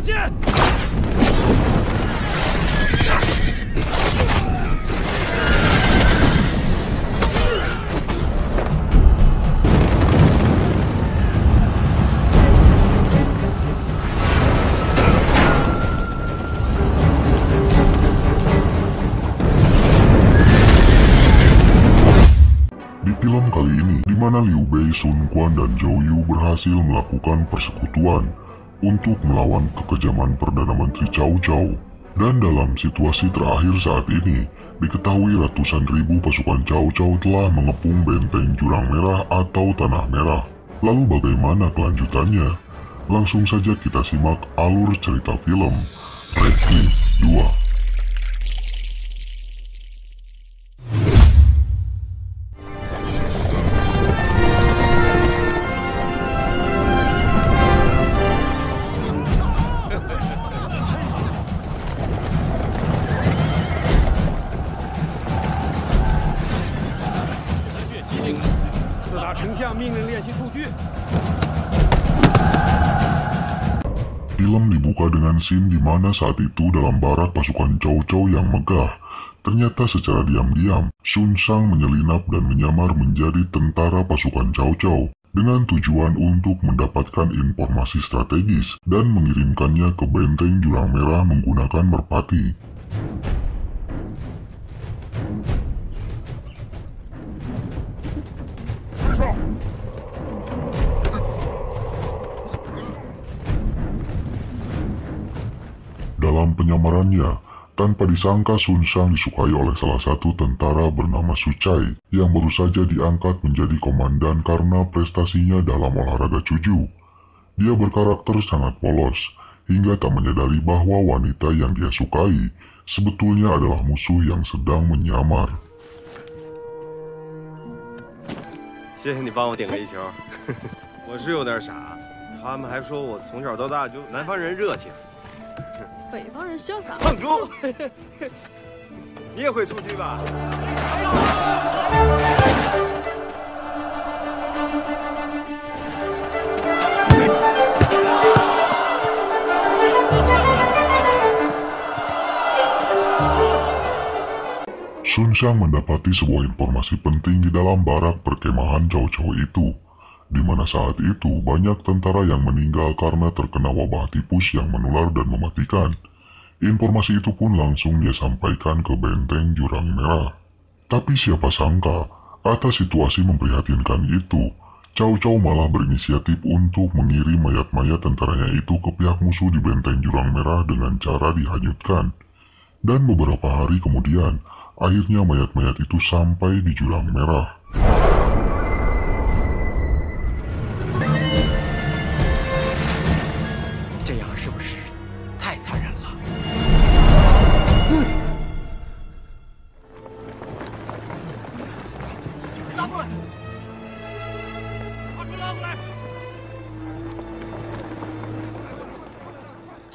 剑！ Di film kali ini, di mana Liu Bei, Sun Quan, dan Zhou Yu berhasil melakukan persekutuan untuk melawan kekejaman Perdana Menteri Cao Cao. Dan dalam situasi terakhir saat ini, diketahui ratusan ribu pasukan Cao Cao telah mengepung benteng Jurang Merah atau Tanah Merah. Lalu bagaimana kelanjutannya? Langsung saja kita simak alur cerita film Red Cliff 2. Film dibuka dengan scene di mana saat itu dalam barak pasukan Cao Cao yang megah. Ternyata secara diam-diam, Sun Shang menyelinap dan menyamar menjadi tentara pasukan Cao Cao dengan tujuan untuk mendapatkan informasi strategis dan mengirimkannya ke benteng Jurang Merah menggunakan merpati. Dalam penyamarannya, tanpa disangka Sun Shang disukai oleh salah satu tentara bernama Su Cai yang baru saja diangkat menjadi komandan karena prestasinya dalam olahraga cuju. Dia berkarakter sangat polos, hingga tak menyadari bahwa wanita yang dia sukai sebetulnya adalah musuh yang sedang menyamar. 谢谢你帮我点个一球，我是有点傻，他们还说我从小到大就南方人热情。 北方人潇洒。胖猪，你也会蹴鞠吧？Sun Shang mendapati sebuah informasi penting di dalam barak perkemahan Cao Cao itu, di mana saat itu banyak tentara yang meninggal karena terkena wabah tipus yang menular dan mematikan. Informasi itu pun langsung dia sampaikan ke benteng Jurang Merah. Tapi siapa sangka, atas situasi memprihatinkan itu, Cao Cao malah berinisiatif untuk mengirim mayat-mayat tentaranya itu ke pihak musuh di benteng Jurang Merah dengan cara dihanyutkan. Dan beberapa hari kemudian, akhirnya mayat-mayat itu sampai di Jurang Merah.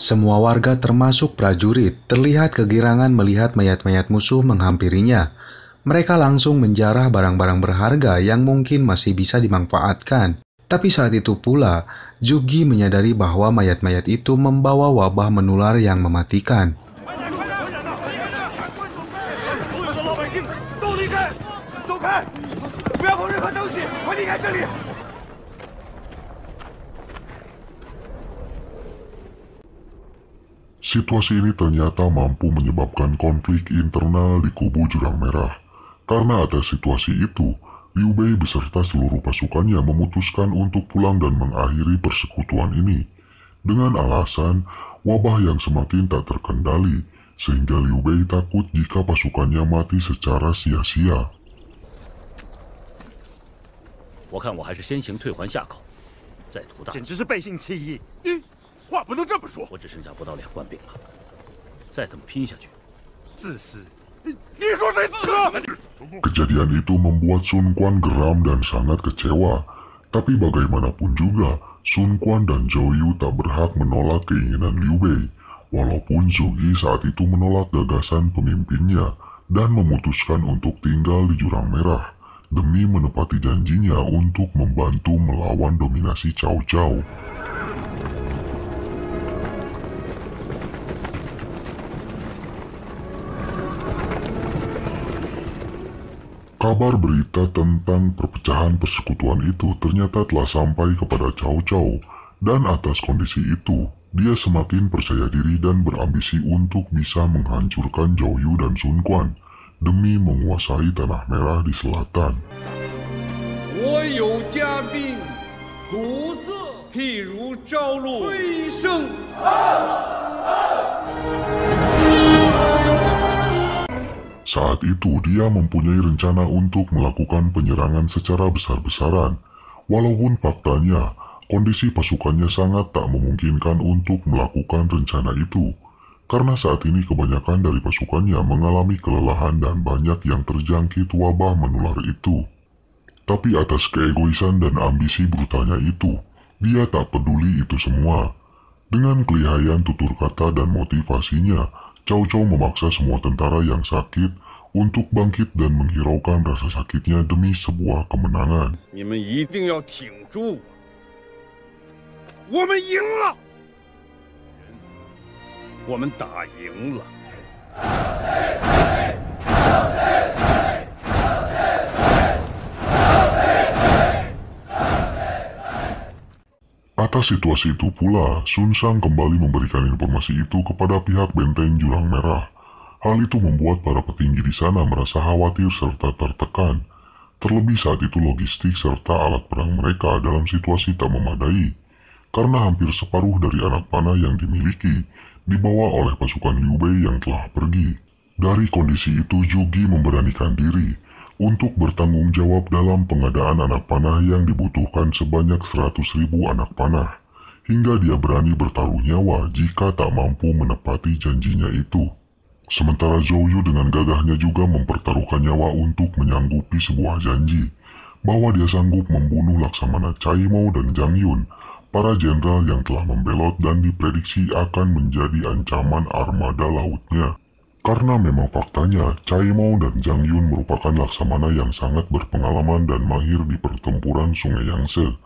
Semua warga termasuk prajurit terlihat kegirangan melihat mayat-mayat musuh menghampirinya. Mereka langsung menjarah barang-barang berharga yang mungkin masih bisa dimanfaatkan. Tapi saat itu pula, Jugi menyadari bahwa mayat-mayat itu membawa wabah menular yang mematikan. Situasi ini ternyata mampu menyebabkan konflik internal di kubu Jurang Merah. Karena atas situasi itu, Liu Bei beserta seluruh pasukannya memutuskan untuk pulang dan mengakhiri persekutuan ini. Dengan alasan wabah yang semakin tak terkendali, sehingga Liu Bei takut jika pasukannya mati secara sia-sia. 我看我还是先行退还下口，再图大。简直是背信弃义！你话不能这么说。我只剩下不到2万兵了，再这么拼下去，自私！你说谁自私？ Kejadian itu membuat Sun Quan geram dan sangat kecewa. Tapi bagaimanapun juga, Sun Quan dan Zhou Yu tak berhak menolak keinginan Liu Bei. Walaupun Zhou Yi saat itu menolak gagasan pemimpinnya dan memutuskan untuk tinggal di Jurang Merah demi menepati janjinya untuk membantu melawan dominasi Cao Cao. Kabar berita tentang perpecahan persekutuan itu ternyata telah sampai kepada Cao Cao, dan atas kondisi itu, dia semakin percaya diri dan berambisi untuk bisa menghancurkan Zhou Yu dan Sun Quan demi menguasai Tanah Merah di selatan. 我有嘉宾，鼓瑟，譬如朝露吹笙。Saat itu dia mempunyai rencana untuk melakukan penyerangan secara besar-besaran, walaupun faktanya kondisi pasukannya sangat tak memungkinkan untuk melakukan rencana itu, karena saat ini kebanyakan dari pasukannya mengalami kelelahan dan banyak yang terjangkit wabah menular itu. Tapi atas keegoisan dan ambisi brutalnya itu, dia tak peduli itu semua. Dengan kelihayan tutur kata dan motivasinya, Cao Cao memaksa semua tentara yang sakit untuk bangkit dan menghiraukan rasa sakitnya demi sebuah kemenangan. 你们一定要挺住我们赢了，我们打赢了。 Atas situasi itu pula, Sun Shang kembali memberikan informasi itu kepada pihak benteng Jurang Merah. Hal itu membuat para petinggi di sana merasa khawatir serta tertekan. Terlebih saat itu logistik serta alat perang mereka dalam situasi tak memadai, karena hampir separuh dari anak panah yang dimiliki dibawa oleh pasukan Liu Bei yang telah pergi. Dari kondisi itu, Zhu Ji memberanikan diri untuk bertanggung jawab dalam pengadaan anak panah yang dibutuhkan sebanyak 100.000 anak panah, hingga dia berani bertaruh nyawa jika tak mampu menepati janjinya itu. Sementara Zhou Yu dengan gagahnya juga mempertaruhkan nyawa untuk menyanggupi sebuah janji, bahwa dia sanggup membunuh Laksamana Cai Mao dan Zhang Yun, para jenderal yang telah membelot dan diprediksi akan menjadi ancaman armada lautnya. Karena memang faktanya, Cai Mao dan Zhang Yun merupakan laksamana yang sangat berpengalaman dan mahir di pertempuran Sungai Yangtze.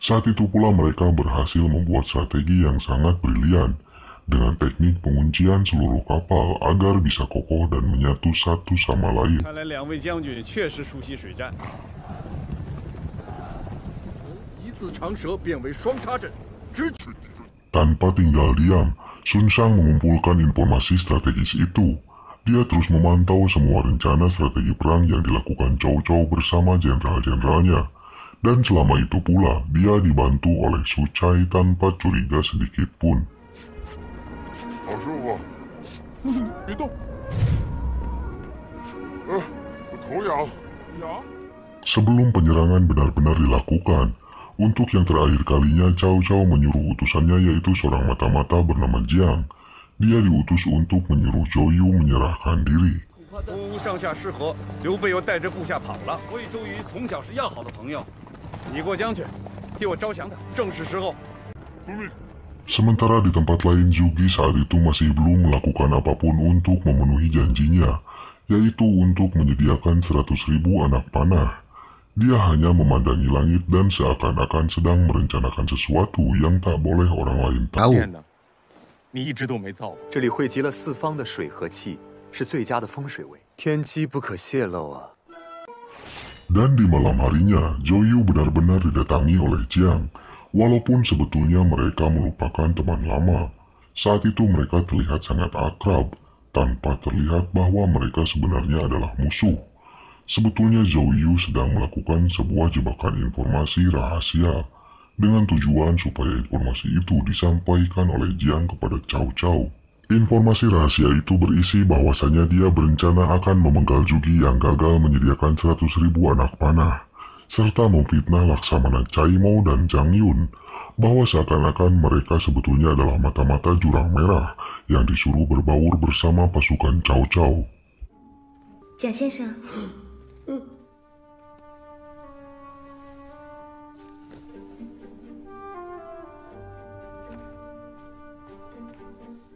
Saat itu pula mereka berhasil membuat strategi yang sangat brilian, dengan teknik penguncian seluruh kapal agar bisa kokoh dan menyatu satu sama lain. 看来两位将军确实熟悉水战。一字长蛇变为双叉阵，直取敌阵。 Tanpa tinggal diam, Sun Shang mengumpulkan informasi strategis itu. Dia terus memantau semua rencana strategi perang yang dilakukan Cao Cao bersama jenderal-jenderalnya. Dan selama itu pula, dia dibantu oleh Su Chai tanpa curiga sedikit pun. 好师傅，别动。我头痒。痒？ Sebelum penyerangan benar-benar dilakukan, untuk yang terakhir kalinya Cao Cao menyuruh utusannya yaitu seorang mata-mata bernama Jiang. Dia diutus untuk menyuruh Zhou Yu menyerahkan diri. 乌上下失和，刘备又带着部下跑了。我与周瑜从小是要好的朋友，你过江去，替我招降他，正是时候。 Sementara di tempat lain, Zhu Ji saat itu masih belum melakukan apapun untuk memenuhi janjinya, yaitu untuk menyediakan 100.000 anak panah. Dia hanya memandangi langit dan seakan-akan sedang merencanakan sesuatu yang tak boleh orang lain tahu. 你一直都没造，这里汇集了四方的水和气，是最佳的风水位，天机不可泄露啊。 Dan di malam harinya, Zhou Yu benar-benar didatangi oleh Jiang. Walaupun sebetulnya mereka merupakan teman lama, saat itu mereka terlihat sangat akrab, tanpa terlihat bahwa mereka sebenarnya adalah musuh. Sebetulnya Zhou Yu sedang melakukan sebuah jebakan informasi rahasia, dengan tujuan supaya informasi itu disampaikan oleh Jiang kepada Cao Cao. Informasi rahasia itu berisi bahwasanya dia berencana akan memenggal Zhu Ji yang gagal menyediakan 100.000 anak panah, serta memfitnah Laksamana Cai Mao dan Zhang Yun, bahwa seakan-akan mereka sebetulnya adalah mata-mata Jurang Merah yang disuruh berbaur bersama pasukan Cao Cao. 蒋先生，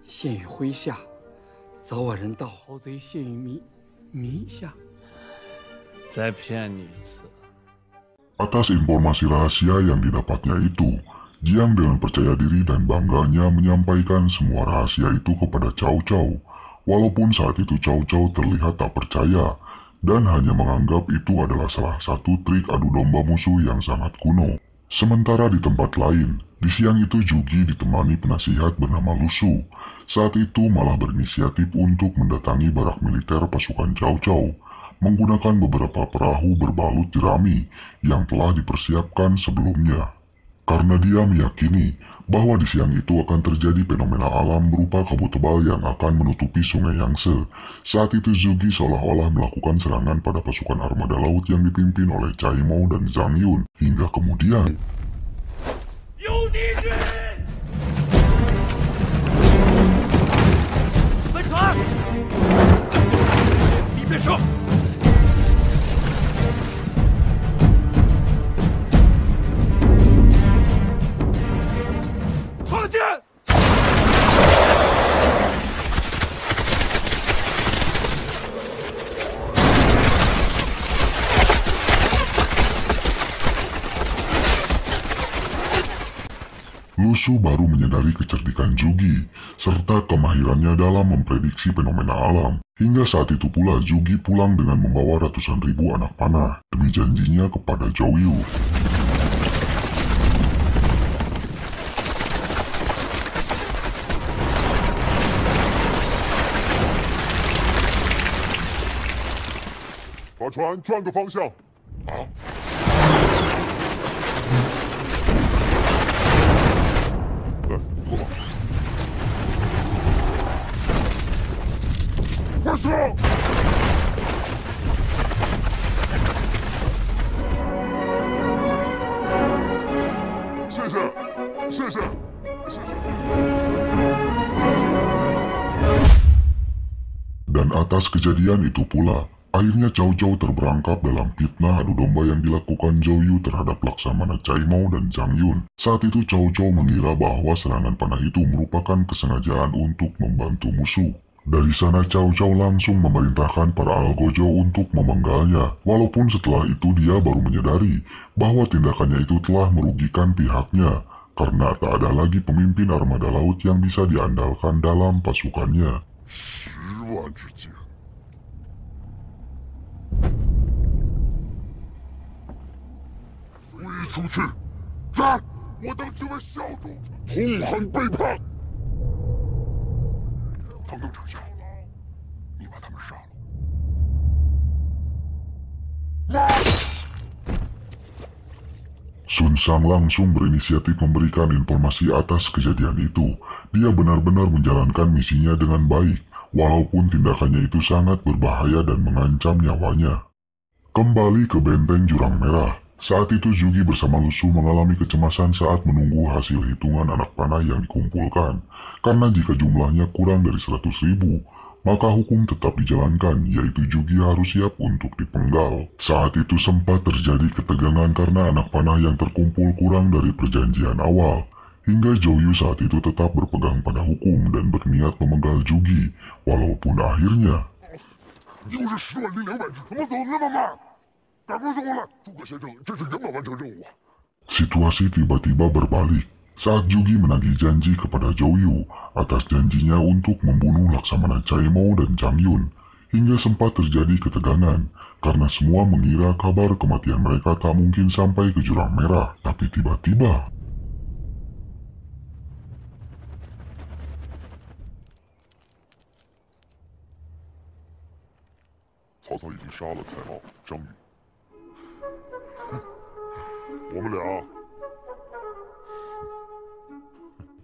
陷于麾下，早晚人道豪贼陷于迷下。再骗你一次。 Atas informasi rahasia yang didapatnya itu, Jiang dengan percaya diri dan bangganya menyampaikan semua rahasia itu kepada Cao Cao. Walaupun saat itu Cao Cao terlihat tak percaya, dan hanya menganggap itu adalah salah satu trik adu domba musuh yang sangat kuno. Sementara di tempat lain, di siang itu Jugi ditemani penasihat bernama Lusu. Saat itu malah berinisiatif untuk mendatangi barak militer pasukan Cao Cao, menggunakan beberapa perahu berbalut jerami yang telah dipersiapkan sebelumnya. Karena dia meyakini bahwa di siang itu akan terjadi fenomena alam berupa kabut tebal yang akan menutupi sungai Yangtze. Saat itu Zhuge seolah-olah melakukan serangan pada pasukan armada laut yang dipimpin oleh Cai Mao dan Zhang Yun, hingga kemudian Lusu baru menyadari kecerdikan Zhuge serta kemahirannya dalam memprediksi fenomena alam. Hingga saat itu pula Zhuge pulang dengan membawa ratusan ribu anak panah demi janjinya kepada Zhou Yu.把船转个方向。啊！来，坐吧。快上！谢谢，谢谢，谢谢。 Dan atas kejadian itu pula, akhirnya Cao Cao terperangkap dalam fitnah adu domba yang dilakukan Zhou Yu terhadap Laksamana Cai Mao dan Zhang Yun. Saat itu Cao Cao mengira bahwa serangan panah itu merupakan kesengajaan untuk membantu musuh. Dari sana Cao Cao langsung memerintahkan para algojo untuk memenggalnya. Walaupun setelah itu dia baru menyadari bahwa tindakannya itu telah merugikan pihaknya, karena tak ada lagi pemimpin armada laut yang bisa diandalkan dalam pasukannya. 10万之间。飞出去！战！我等几位小主痛恨背叛。唐更丞相，你把他们杀了。Sun Shang langsung berinisiatif memberikan informasi atas kejadian itu. Dia benar-benar menjalankan misinya dengan baik, walaupun tindakannya itu sangat berbahaya dan mengancam nyawanya. Kembali ke benteng Jurang Merah. Saat itu Zhuge bersama Lusu mengalami kecemasan saat menunggu hasil hitungan anak panah yang dikumpulkan. Karena jika jumlahnya kurang dari 100.000, maka hukum tetap dijalankan, yaitu Zhuge harus siap untuk dipenggal. Saat itu sempat terjadi ketegangan karena anak panah yang terkumpul kurang dari perjanjian awal. Hingga Zhou Yu saat itu tetap berpegang pada hukum dan berniat memenggal Zhuge, walaupun akhirnya... 又是10万0.2只，怎么走那么慢？赶快送过来！诸葛先生，这是赢了完成任务啊！ Situasi tiba-tiba berbalik saat Zhuge menagih janji kepada Zhou Yu atas janjinya untuk membunuh Laksamana Cai Mao dan Zhang Yun. Hingga sempat terjadi ketegangan karena semua mengira kabar kematian mereka tak mungkin sampai ke Jurang Merah. Tapi tiba-tiba... 曹操已经杀了蔡瑁、张宇，我们俩。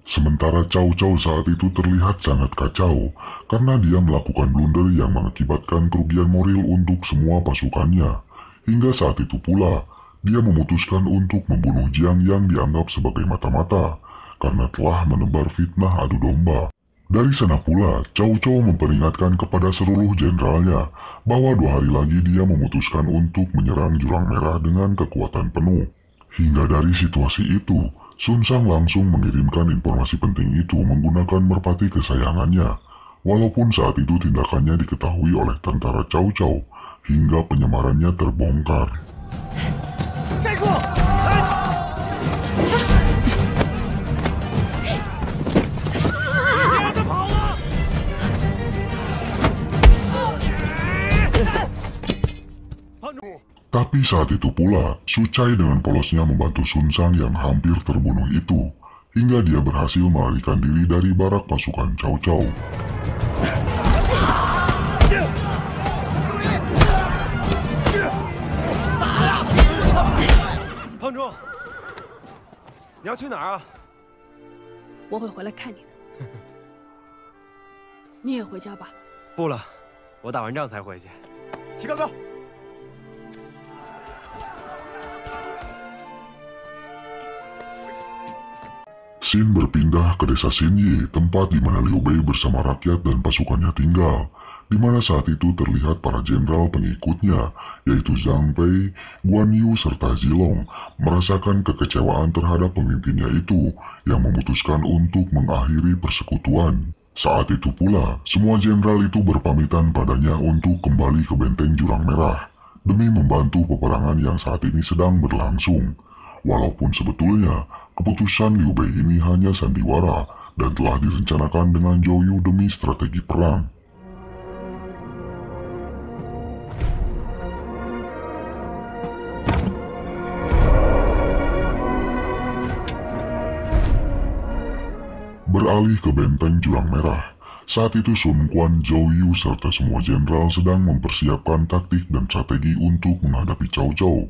Sementara Cao Cao saat itu terlihat sangat kacau karena dia melakukan blunder yang mengakibatkan kerugian moral untuk semua pasukannya. Hingga saat itu pula, dia memutuskan untuk membunuh Jiang yang dianggap sebagai mata-mata karena telah menebar fitnah adu domba. Dari sana pula, Cao Cao memperingatkan kepada seluruh jenderalnya bahwa 2 hari lagi dia memutuskan untuk menyerang Jurang Merah dengan kekuatan penuh. Hingga dari situasi itu, Sun Shang langsung mengirimkan informasi penting itu menggunakan merpati kesayangannya. Walaupun saat itu tindakannya diketahui oleh tentara Cao Cao, hingga penyamarannya terbongkar. Tapi saat itu pula, Su Chai dengan polosnya membantu Sun Sang yang hampir terbunuh itu, hingga dia berhasil melarikan diri dari barak pasukan Cao Cao. Pang Zhu，你要去哪儿啊？我会回来看你的。你也回家吧。不了，我打完仗才回去。齐高高。 Xin berpindah ke desa Xinyi, tempat di mana Liu Bei bersama rakyat dan pasukannya tinggal, di mana saat itu terlihat para jenderal pengikutnya, yaitu Zhang Pei, Guan Yu, serta Zilong, merasakan kekecewaan terhadap pemimpinnya itu, yang memutuskan untuk mengakhiri persekutuan. Saat itu pula, semua jenderal itu berpamitan padanya untuk kembali ke benteng Jurang Merah, demi membantu peperangan yang saat ini sedang berlangsung. Walaupun sebetulnya, keputusan Liu Bei ini hanya sandiwara dan telah direncanakan dengan Zhou Yu demi strategi perang. Beralih ke benteng Jurang Merah, saat itu Sun Quan, Zhou Yu, serta semua jenderal sedang mempersiapkan taktik dan strategi untuk menghadapi Cao Cao.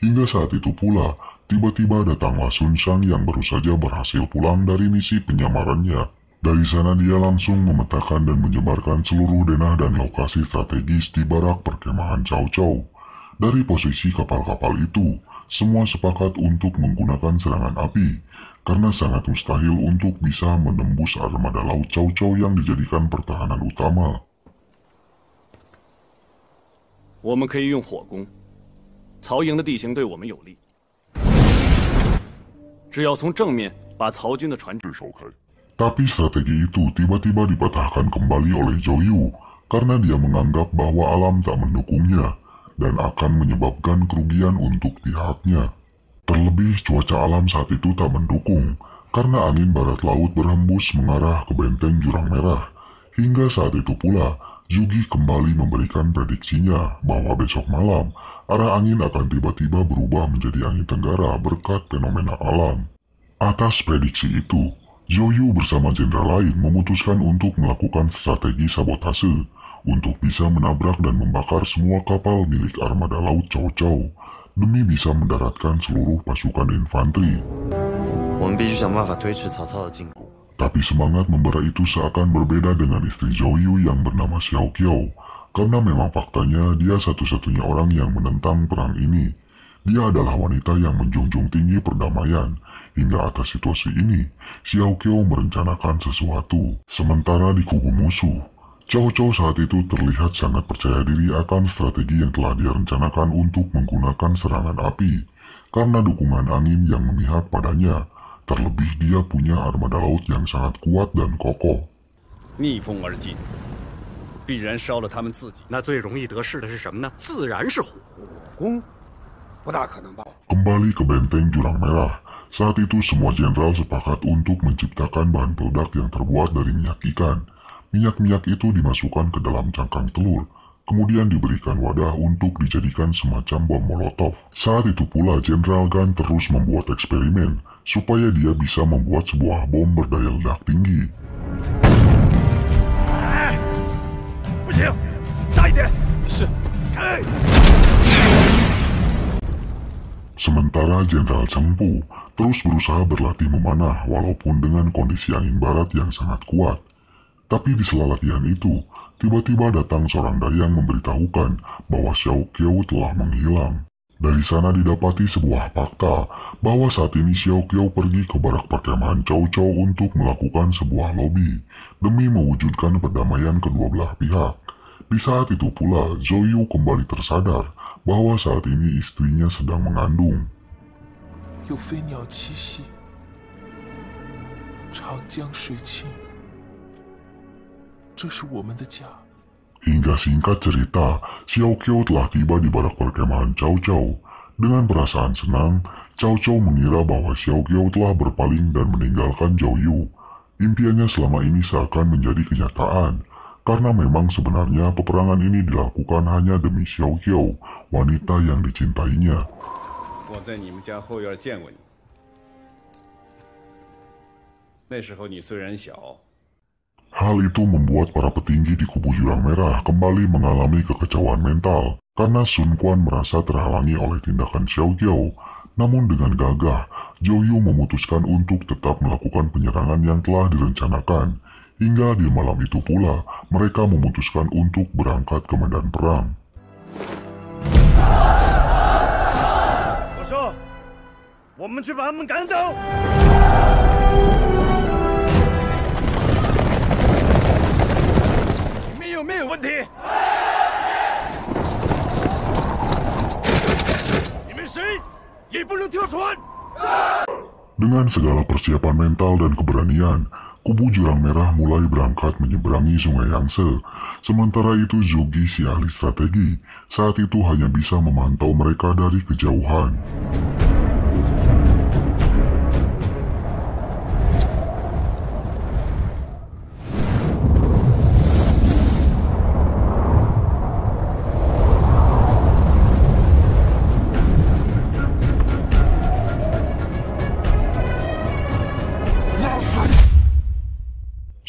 Hingga saat itu pula, tiba-tiba datanglah Sun Sang yang baru saja berhasil pulang dari misi penyamarannya. Dari sana dia langsung memetakan dan menyebarkan seluruh denah dan lokasi strategis di barak perkemahan Cao Cao. Dari posisi kapal-kapal itu, semua sepakat untuk menggunakan serangan api, karena sangat mustahil untuk bisa menembus armada laut Cao Cao yang dijadikan pertahanan utama. 我们可以用火攻，曹营的地形对我们有利。 只要从正面把曹军的船只烧开。 Tapi strategi itu tiba-tiba dipatahkan kembali oleh Zhou Yu karena dia menganggap bahwa alam tak mendukungnya dan akan menyebabkan kerugian untuk pihaknya. Terlebih cuaca alam saat itu tak mendukung karena angin barat laut berhembus mengarah ke benteng Jurang Merah. Hingga saat itu pula, Zhuge kembali memberikan prediksinya bahwa besok malam arah angin akan tiba-tiba berubah menjadi angin tenggara berkat fenomena alam. Atas prediksi itu, Zhou Yu bersama jenderal lain memutuskan untuk melakukan strategi sabotase untuk bisa menabrak dan membakar semua kapal milik armada laut Cao Cao demi bisa mendaratkan seluruh pasukan infanteri. Tapi semangat membara itu seakan berbeda dengan istri Zhou Yu yang bernama Xiao Qiao, karena memang faktanya dia satu-satunya orang yang menentang perang ini. Dia adalah wanita yang menjunjung tinggi perdamaian. Hingga atas situasi ini, Xiao Qiao merencanakan sesuatu. Sementara di kubu musuh, Cao Cao saat itu terlihat sangat percaya diri akan strategi yang telah dia rencanakan untuk menggunakan serangan api, karena dukungan angin yang memihak padanya. Terlebih dia punya armada laut yang sangat kuat dan kokoh. 逆风而进，必然烧了他们自己。那最容易得势的是什么呢？自然是火攻，不大可能吧？ Kembali ke benteng Jurang Merah, saat itu semua jenderal sepakat untuk menciptakan bahan peledak yang terbuat dari minyak ikan. Minyak-minyak itu dimasukkan ke dalam cangkang telur, kemudian diberikan wadah untuk dijadikan semacam bom molotov. Saat itu pula Jenderal Gan terus membuat eksperimen supaya dia bisa membuat sebuah bom berdaya ledak tinggi. Sementara Jenderal Cheng Pu terus berusaha berlatih memanah walaupun dengan kondisi angin barat yang sangat kuat. Tapi di sela latihan itu, tiba-tiba datang seorang dayang memberitahukan bahwa Xiao Qiao telah menghilang. Dari sana didapati sebuah fakta bahwa saat ini Xiao Qiao pergi ke barak perkemahan Cao Cao untuk melakukan sebuah lobi demi mewujudkan perdamaian kedua belah pihak. Di saat itu pula Zhou Yu kembali tersadar bahwa saat ini istrinya sedang mengandung. 有飞鸟栖息，长江水清，这是我们的家。 Hingga singkat cerita, Xiao Qiao telah tiba di barak perkemahan Cao Cao. Dengan perasaan senang, Cao Cao mengira bahwa Xiao Qiao telah berpaling dan meninggalkan Zhou Yu. Impiannya selama ini seakan menjadi kenyataan, karena memang sebenarnya peperangan ini dilakukan hanya demi Xiao Qiao, wanita yang dicintainya. 我在你们家后院见过你，那时候你虽然小。 Hal itu membuat para petinggi di kubu Jurang Merah kembali mengalami kekecewaan mental karena Sun Quan merasa terhalangi oleh tindakan Xiao Qiao. Namun dengan gagah, Zhou Yu memutuskan untuk tetap melakukan penyerangan yang telah direncanakan. Hingga di malam itu pula, mereka memutuskan untuk berangkat ke medan perang. 我说，我们去把他们赶走。 有没有问题？你们谁也不能跳船！ Dengan segala persiapan mental dan keberanian, kubu Jurang Merah mulai berangkat menyeberangi sungai Yangtze. Sementara itu Zhuge, si ahli strategi, saat itu hanya bisa memantau mereka dari kejauhan.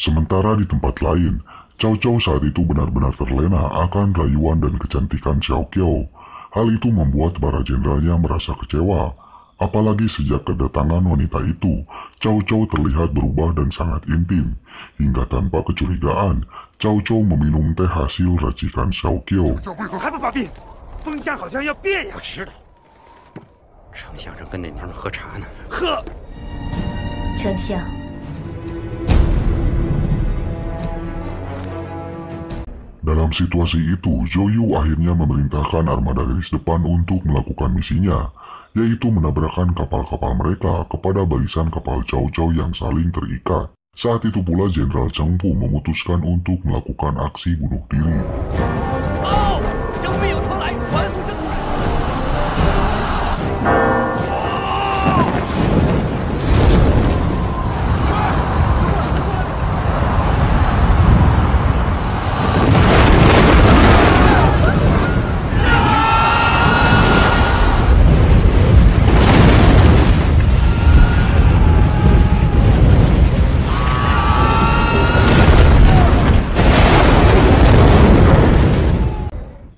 Sementara di tempat lain, Cao Cao saat itu benar-benar terlena akan rayuan dan kecantikan Xiao Qiao. Hal itu membuat para jenderalnya merasa kecewa. Apalagi sejak kedatangan wanita itu, Cao Cao terlihat berubah dan sangat intim. Hingga tanpa kecurigaan, Cao Cao meminum teh hasil racikan Xiao Qiao. 还不发病？风向好像要变呀！我知道，丞相正跟那娘们喝茶呢。喝。丞相。 Dalam situasi itu, Zhou Yu akhirnya memerintahkan armada garis depan untuk melakukan misinya, yaitu menabrakkan kapal-kapal mereka kepada barisan kapal Cao Cao yang saling terikat. Saat itu pula Jenderal Cheng Pu memutuskan untuk melakukan aksi bunuh diri.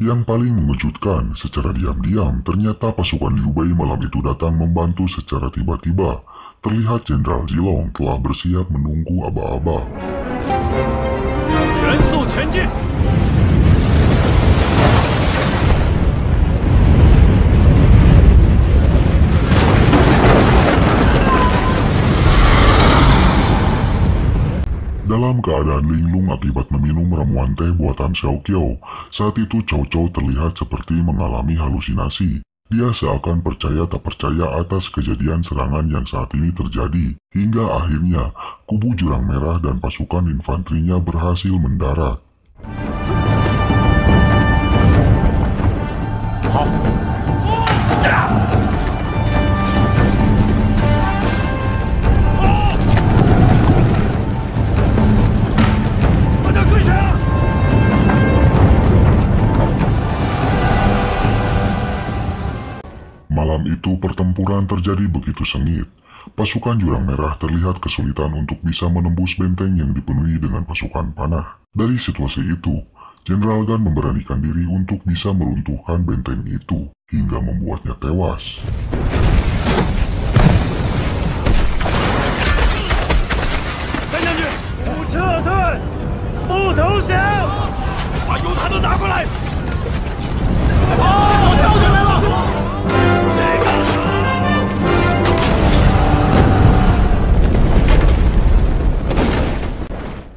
Yang paling mengejutkan, secara diam-diam, ternyata pasukan Liu Bei malam itu datang membantu secara tiba-tiba. Terlihat Jenderal Zilong telah bersiap menunggu aba-aba. Dalam keadaan linglung akibat meminum ramuan teh buatan Xiao Qiao, saat itu Cao Cao terlihat seperti mengalami halusinasi. Dia seakan percaya tak percaya atas kejadian serangan yang saat ini terjadi, hingga akhirnya kubu Jurang Merah dan pasukan infanterinya berhasil mendarat. Malam itu pertempuran terjadi begitu sengit. Pasukan Jurang Merah terlihat kesulitan untuk bisa menembus benteng yang dipenuhi dengan pasukan panah. Dari situasi itu, Jenderal Gan memberanikan diri untuk bisa meruntuhkan benteng itu, hingga membuatnya tewas.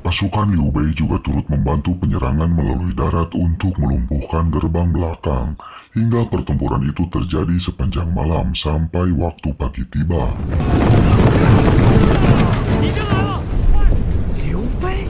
Pasukan Liu Bei juga turut membantu penyerangan melalui darat untuk melumpuhkan gerbang belakang, hingga pertempuran itu terjadi sepanjang malam sampai waktu pagi tiba. Liu Bei?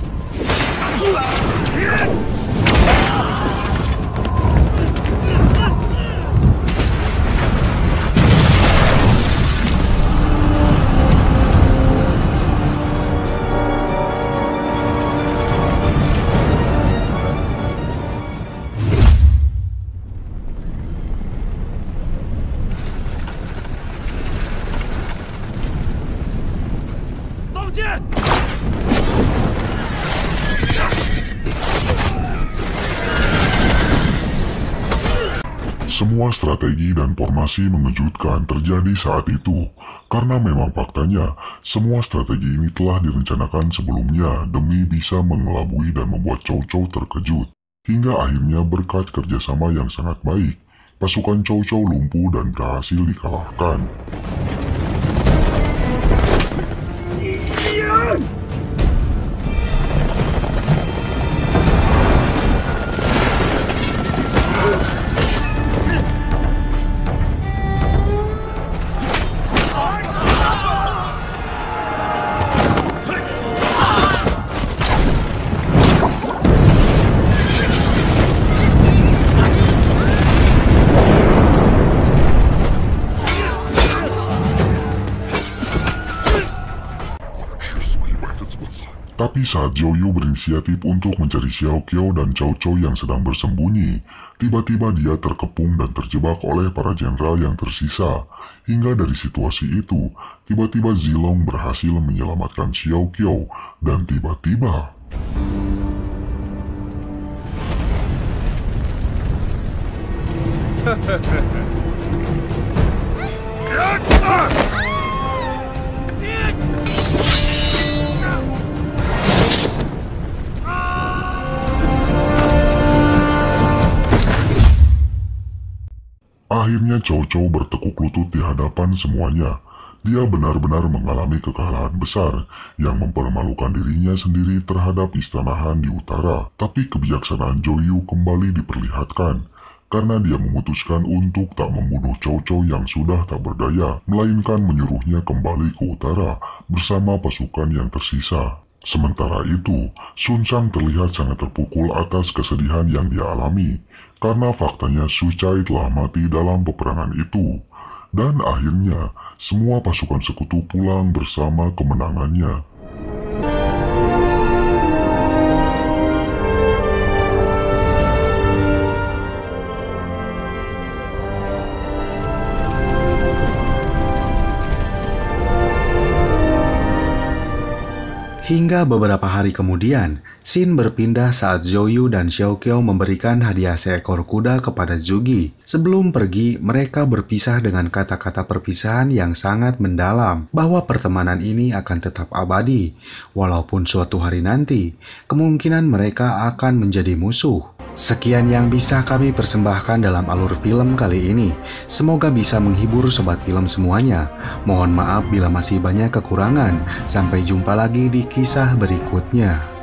Semua strategi dan formasi mengejutkan terjadi saat itu, karena memang faktanya semua strategi ini telah direncanakan sebelumnya demi bisa mengelabui dan membuat Chow Chow terkejut. Hingga akhirnya berkat kerjasama yang sangat baik, pasukan Chow Chow lumpuh dan berhasil dikalahkan. Tapi saat Zhou Yu berinisiatif untuk mencari Xiao Qiao dan Cao Cao yang sedang bersembunyi, tiba-tiba dia terkepung dan terjebak oleh para jenderal yang tersisa. Hingga dari situasi itu, tiba-tiba Zilong berhasil menyelamatkan Xiao Qiao dan tiba-tiba... Akhirnya Cao Cao bertekuk lutut di hadapan semuanya. Dia benar-benar mengalami kekalahan besar yang mempermalukan dirinya sendiri terhadap istana Han di utara. Tapi kebijaksanaan Zhou Yu kembali diperlihatkan, karena dia memutuskan untuk tak membunuh Cao Cao yang sudah tak berdaya, melainkan menyuruhnya kembali ke utara bersama pasukan yang tersisa. Sementara itu, Sun Shang terlihat sangat terpukul atas kesedihan yang dia alami, karena faktanya Su Chai telah mati dalam peperangan itu. Dan akhirnya, semua pasukan sekutu pulang bersama kemenangannya. Hingga beberapa hari kemudian, Xin berpindah saat Zhou Yu dan Xiao Qiao memberikan hadiah seekor kuda kepada Zugi. Sebelum pergi, mereka berpisah dengan kata-kata perpisahan yang sangat mendalam, bahwa pertemanan ini akan tetap abadi, walaupun suatu hari nanti, kemungkinan mereka akan menjadi musuh. Sekian yang bisa kami persembahkan dalam alur film kali ini. Semoga bisa menghibur sobat film semuanya. Mohon maaf bila masih banyak kekurangan. Sampai jumpa lagi di kisah berikutnya.